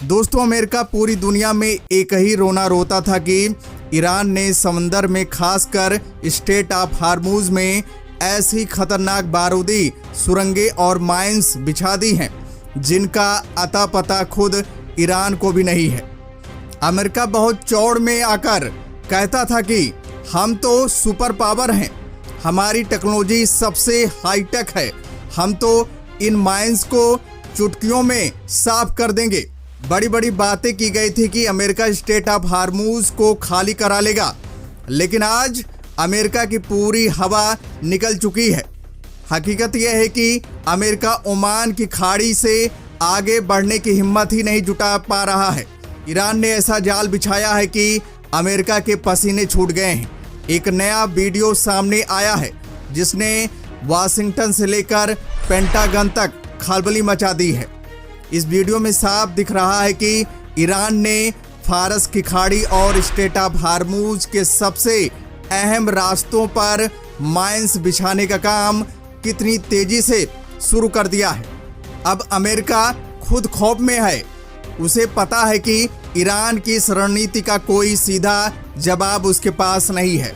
दोस्तों, अमेरिका पूरी दुनिया में एक ही रोना रोता था कि ईरान ने समंदर में, खासकर स्ट्रेट ऑफ हार्मूज में ऐसी खतरनाक बारूदी सुरंगें और माइंस बिछा दी हैं जिनका अता पता खुद ईरान को भी नहीं है। अमेरिका बहुत चौड़ में आकर कहता था कि हम तो सुपर पावर हैं, हमारी टेक्नोलॉजी सबसे हाईटेक है, हम तो इन माइंस को चुटकियों में साफ कर देंगे। बड़ी बड़ी बातें की गई थी कि अमेरिका स्ट्रेट ऑफ हार्मूज को खाली करा लेगा, लेकिन आज अमेरिका की पूरी हवा निकल चुकी है। हकीकत यह है कि अमेरिका ओमान की खाड़ी से आगे बढ़ने की हिम्मत ही नहीं जुटा पा रहा है। ईरान ने ऐसा जाल बिछाया है कि अमेरिका के पसीने छूट गए हैं। एक नया वीडियो सामने आया है जिसने वाशिंगटन से लेकर पेंटागन तक खलबली मचा दी है। इस वीडियो में साफ दिख रहा है कि ईरान ने फारस की खाड़ी और स्ट्रेट ऑफ हार्मूज के सबसे अहम रास्तों पर माइंस बिछाने का काम कितनी तेजी से शुरू कर दिया है। अब अमेरिका खुद खौफ में है। उसे पता है कि ईरान की इस रणनीति का कोई सीधा जवाब उसके पास नहीं है,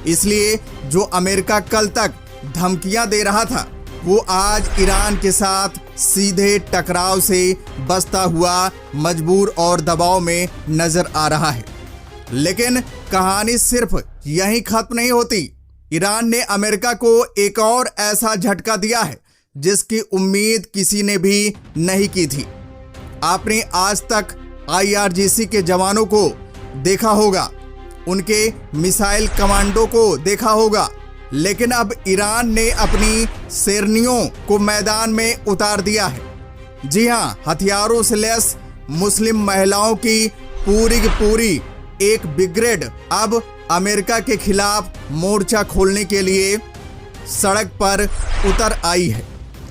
इसलिए जो अमेरिका कल तक धमकियां दे रहा था वो आज ईरान के साथ सीधे टकराव से बचता हुआ मजबूर और दबाव में नजर आ रहा है। लेकिन कहानी सिर्फ यहीं खत्म नहीं होती। ईरान ने अमेरिका को एक और ऐसा झटका दिया है जिसकी उम्मीद किसी ने भी नहीं की थी। आपने आज तक IRGC के जवानों को देखा होगा, उनके मिसाइल कमांडो को देखा होगा, लेकिन अब ईरान ने अपनी शेरनियों को मैदान में उतार दिया है। जी हां, हथियारों से लैस मुस्लिम महिलाओं की पूरी एक ब्रिगेड अब अमेरिका के खिलाफ मोर्चा खोलने के लिए सड़क पर उतर आई है।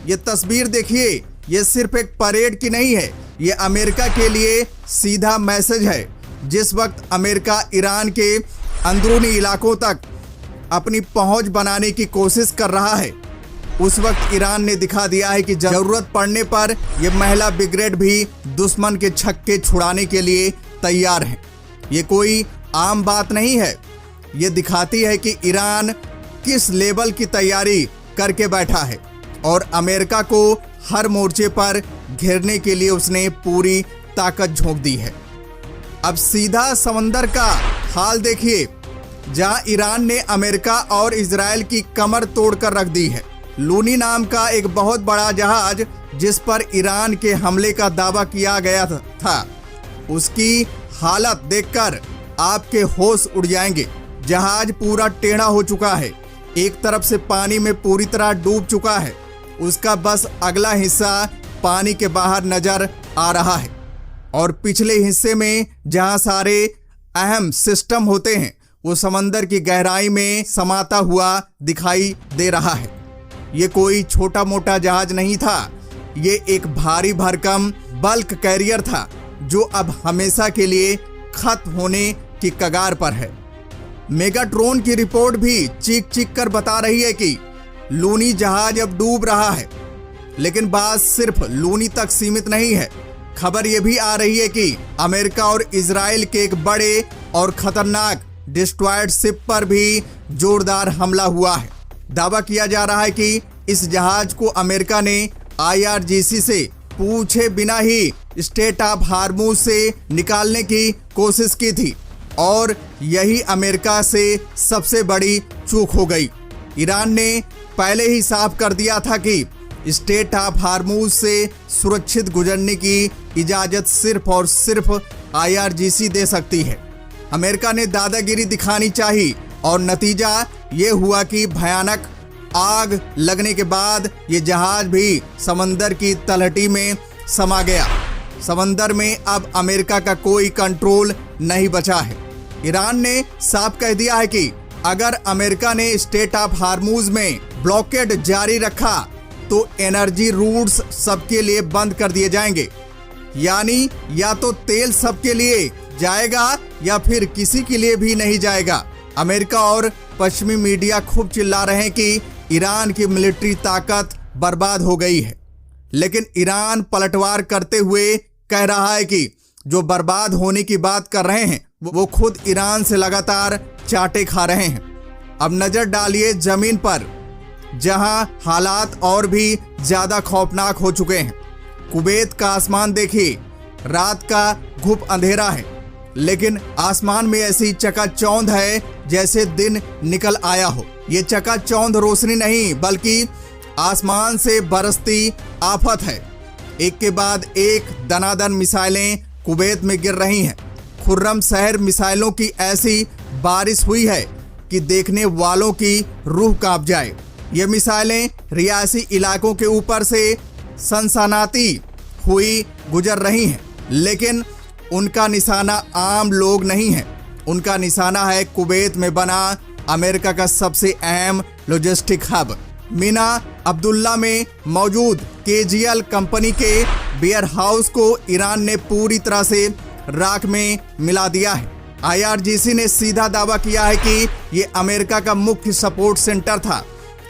ये तस्वीर देखिए, ये सिर्फ एक परेड की नहीं है, ये अमेरिका के लिए सीधा मैसेज है। जिस वक्त अमेरिका ईरान के अंदरूनी इलाकों तक अपनी पहुंच बनाने की कोशिश कर रहा है, उस वक्त ईरान ने दिखा दिया है कि जरूरत पड़ने पर यह महिला ब्रिगेड भी दुश्मन के छक्के छुड़ाने के लिए तैयार है। ये कोई आम बात नहीं है, ये दिखाती है कि ईरान किस लेवल की तैयारी करके बैठा है और अमेरिका को हर मोर्चे पर घेरने के लिए उसने पूरी ताकत झोंक दी है। अब सीधा समंदर का हाल देखिए, जहां ईरान ने अमेरिका और इजराइल की कमर तोड़कर रख दी है। लूनी नाम का एक बहुत बड़ा जहाज जिस पर ईरान के हमले का दावा किया गया था, उसकी हालत देखकर आपके होश उड़ जाएंगे। जहाज पूरा टेढ़ा हो चुका है, एक तरफ से पानी में पूरी तरह डूब चुका है, उसका बस अगला हिस्सा पानी के बाहर नजर आ रहा है और पिछले हिस्से में जहां सारे अहम सिस्टम होते हैं वो समंदर की गहराई में समाता हुआ दिखाई दे रहा है। ये कोई छोटा मोटा जहाज नहीं था, ये एक भारी भरकम बल्क कैरियर था जो अब हमेशा के लिए खत्म होने की कगार पर है। मेगाट्रॉन की रिपोर्ट भी चीख कर बता रही है कि लूनी जहाज अब डूब रहा है। लेकिन बात सिर्फ लूनी तक सीमित नहीं है। खबर यह भी आ रही है कि अमेरिका और इजराइल के एक बड़े और खतरनाक डिस्ट्रॉयड शिप पर भी जोरदार हमला हुआ है। दावा किया जा रहा है कि इस जहाज को अमेरिका ने IRGC से पूछे बिना ही स्ट्रेट ऑफ हार्मूज से निकालने की कोशिश की थी और यही अमेरिका से सबसे बड़ी चूक हो गई। ईरान ने पहले ही साफ कर दिया था कि स्ट्रेट ऑफ हार्मूज से सुरक्षित गुजरने की इजाजत सिर्फ और सिर्फ IRGC दे सकती है। अमेरिका ने दादागिरी दिखानी चाहिए और नतीजा ये हुआ कि भयानक आग लगने के बाद ये जहाज भी समंदर की तलहटी में समा गया। समंदर में अब अमेरिका का कोई कंट्रोल नहीं बचा है। ईरान ने साफ कह दिया है कि अगर अमेरिका ने स्ट्रेट ऑफ हार्मूज में ब्लॉकेड जारी रखा तो एनर्जी रूट्स सबके लिए बंद कर दिए जाएंगे। यानी या तो तेल सबके लिए जाएगा या फिर किसी के लिए भी नहीं जाएगा। अमेरिका और पश्चिमी मीडिया खूब चिल्ला रहे हैं कि ईरान की मिलिट्री ताकत बर्बाद हो गई है, लेकिन ईरान पलटवार करते हुए कह रहा है कि जो बर्बाद होने की बात कर रहे हैं वो खुद ईरान से लगातार चाटे खा रहे हैं। अब नजर डालिए जमीन पर, जहां हालात और भी ज्यादा खौफनाक हो चुके हैं। कुवैत का आसमान देखिए, रात का घुप अंधेरा है, लेकिन आसमान में ऐसी चकाचौंध है जैसे दिन निकल आया हो। ये चकाचौंध रोशनी नहीं बल्कि आसमान से बरसती आफत है। एक के बाद एक दनादन मिसाइलें कुवैत में गिर रही हैं। खुर्रम शहर मिसाइलों की ऐसी बारिश हुई है कि देखने वालों की रूह कांप जाए। ये मिसाइलें रियासी इलाकों के ऊपर से सनसनाती हुई गुजर रही हैं, लेकिन उनका निशाना आम लोग नहीं है। उनका निशाना है कुवैत में बना अमेरिका का सबसे अहम लॉजिस्टिक हब मीना अब्दुल्ला में मौजूद केजीएल कंपनी के वेयर हाउस को ईरान ने पूरी तरह से राख में मिला दिया है। IRGC ने सीधा दावा किया है कि ये अमेरिका का मुख्य सपोर्ट सेंटर था,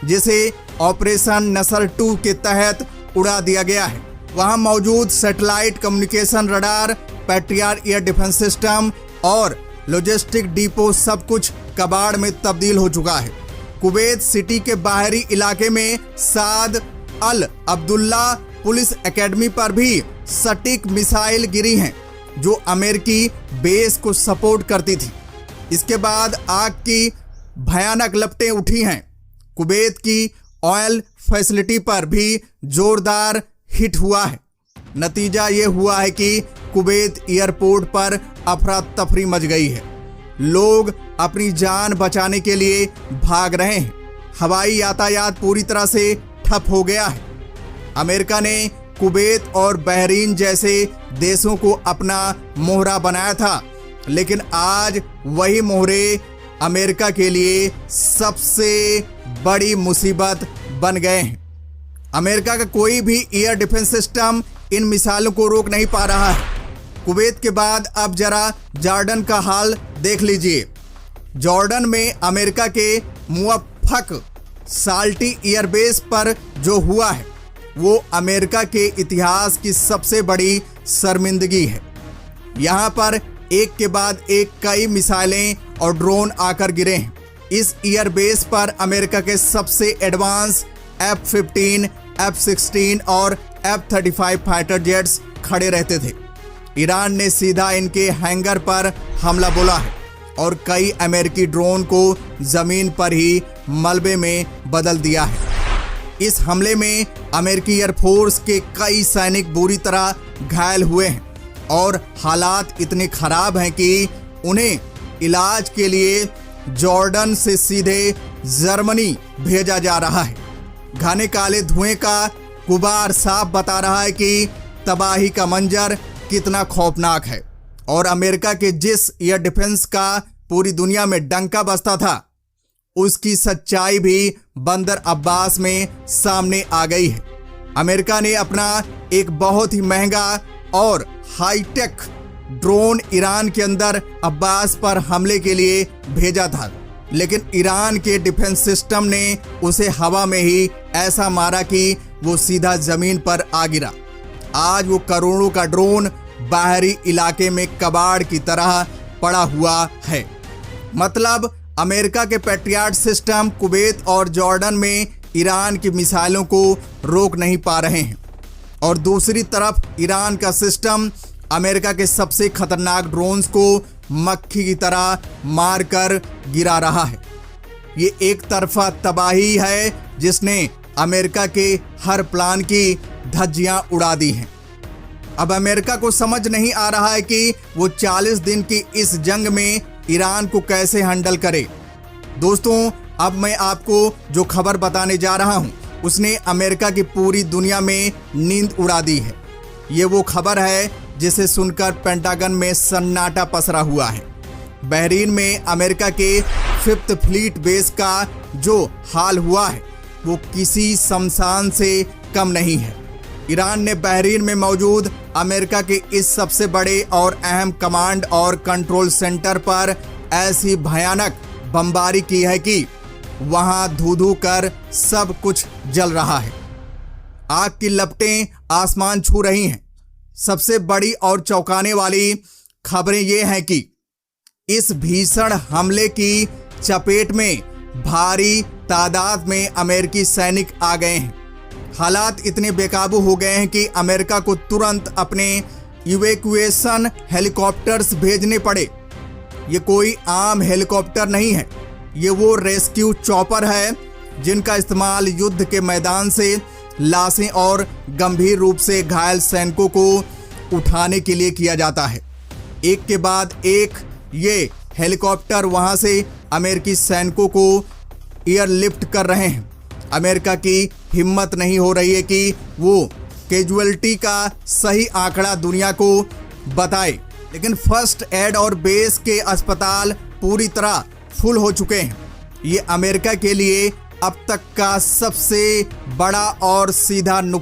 जिसे ऑपरेशन नसर 2 के तहत उड़ा दिया गया है। वहां मौजूद satellite communication radar, patriot air defence system और लॉजिस्टिक डिपो सब कुछ कबाड़ में तब्दील हो चुका है। कुवैत सिटी के बाहरी इलाके में साद अल अब्दुल्ला पुलिस एकेडमी पर भी सटीक मिसाइल गिरी हैं, जो अमेरिकी बेस को सपोर्ट करती थी। इसके बाद आग की भयानक लपटें उठी हैं। कुवैत की ऑयल फैसिलिटी पर भी जोरदार हिट हुआ है। नतीजा ये हुआ है कि कुवैत एयरपोर्ट पर अफरा तफरी मच गई है। लोग अपनी जान बचाने के लिए भाग रहे हैं। हवाई यातायात पूरी तरह से ठप हो गया है। अमेरिका ने कुवैत और बहरीन जैसे देशों को अपना मोहरा बनाया था, लेकिन आज वही मोहरे अमेरिका के लिए सबसे बड़ी मुसीबत बन गए हैं। अमेरिका का कोई भी एयर डिफेंस सिस्टम इन मिसाइलों को रोक नहीं पा रहा है। कुवैत के बाद अब जरा जॉर्डन का हाल देख लीजिए। जॉर्डन में अमेरिका के मुवफ़्फ़क़ साल्टी एयरबेस पर जो हुआ है वो अमेरिका के इतिहास की सबसे बड़ी शर्मिंदगी है। यहाँ पर एक के बाद एक कई मिसाइलें और ड्रोन आकर गिरे हैं। इस एयरबेस पर अमेरिका के सबसे एडवांस F-15, F-16 और F-35 फाइटर जेट्स खड़े रहते थे। ईरान ने सीधा इनके हैंगर पर हमला बोला है और कई अमेरिकी ड्रोन को जमीन पर ही मलबे में बदल दिया है। इस हमले में अमेरिकी एयरफोर्स के कई सैनिक बुरी तरह घायल हुए हैं और हालात इतने खराब हैं कि उन्हें इलाज के लिए जॉर्डन से सीधे जर्मनी भेजा जा रहा है। घने काले धुएं का गुबार साफ बता रहा है कि तबाही का मंजर कितना खौफनाक है और अमेरिका के जिस एयर डिफेंस का पूरी दुनिया में डंका बजता था, उसकी सच्चाई भी बंदर अब्बास में सामने आ गई है। अमेरिका ने अपना एक बहुत ही महंगा और हाईटेक ड्रोन ईरान के अंदर अब्बास पर हमले के लिए भेजा था, लेकिन ईरान के डिफेंस सिस्टम ने उसे हवा में ही ऐसा मारा कि वो सीधा जमीन पर आ गिरा। आज वो करोड़ों का ड्रोन बाहरी इलाके में कबाड़ की तरह पड़ा हुआ है। मतलब अमेरिका के पैट्रियट सिस्टम कुवैत और जॉर्डन में ईरान की मिसाइलों को रोक नहीं पा रहे हैं और दूसरी तरफ ईरान का सिस्टम अमेरिका के सबसे खतरनाक ड्रोन्स को मक्खी की तरह मारकर गिरा रहा है। ये एक तरफा तबाही है जिसने अमेरिका के हर प्लान की धज्जियां उड़ा दी हैं। अब अमेरिका को समझ नहीं आ रहा है कि वो 40 दिन की इस जंग में ईरान को कैसे हैंडल करे। दोस्तों, अब मैं आपको जो खबर बताने जा रहा हूं उसने अमेरिका की पूरी दुनिया में नींद उड़ा दी है। ये वो खबर है जिसे सुनकर पेंटागन में सन्नाटा पसरा हुआ है। बहरीन में अमेरिका के 5th फ्लीट बेस का जो हाल हुआ है वो किसी शमशान से कम नहीं है। ईरान ने बहरीन में मौजूद अमेरिका के इस सबसे बड़े और अहम कमांड और कंट्रोल सेंटर पर ऐसी भयानक बमबारी की है कि वहां धू-धू कर सब कुछ जल रहा है। आग की लपटें आसमान छू रही हैं। सबसे बड़ी और चौंकाने वाली खबरें ये हैं कि इस भीषण हमले की चपेट में भारी तादाद में अमेरिकी सैनिक आ गए हैं। हालात इतने बेकाबू हो गए हैं कि अमेरिका को तुरंत अपने इवैक्यूएशन हेलीकॉप्टर्स भेजने पड़े। ये कोई आम हेलीकॉप्टर नहीं है, ये वो रेस्क्यू चॉपर है जिनका इस्तेमाल युद्ध के मैदान से लाशें और गंभीर रूप से घायल सैनिकों को उठाने के लिए किया जाता है। एक के बाद एक ये हेलीकॉप्टर वहां से अमेरिकी सैनिकों को एयरलिफ्ट कर रहे हैं। अमेरिका की हिम्मत नहीं हो रही है कि वो कैजुअलिटी का सही आंकड़ा दुनिया को बताए, लेकिन फर्स्ट एड और बेस के अस्पताल पूरी तरह फुल हो चुके हैं। ये अमेरिका के लिए अब तक का सबसे बड़ा और सीधा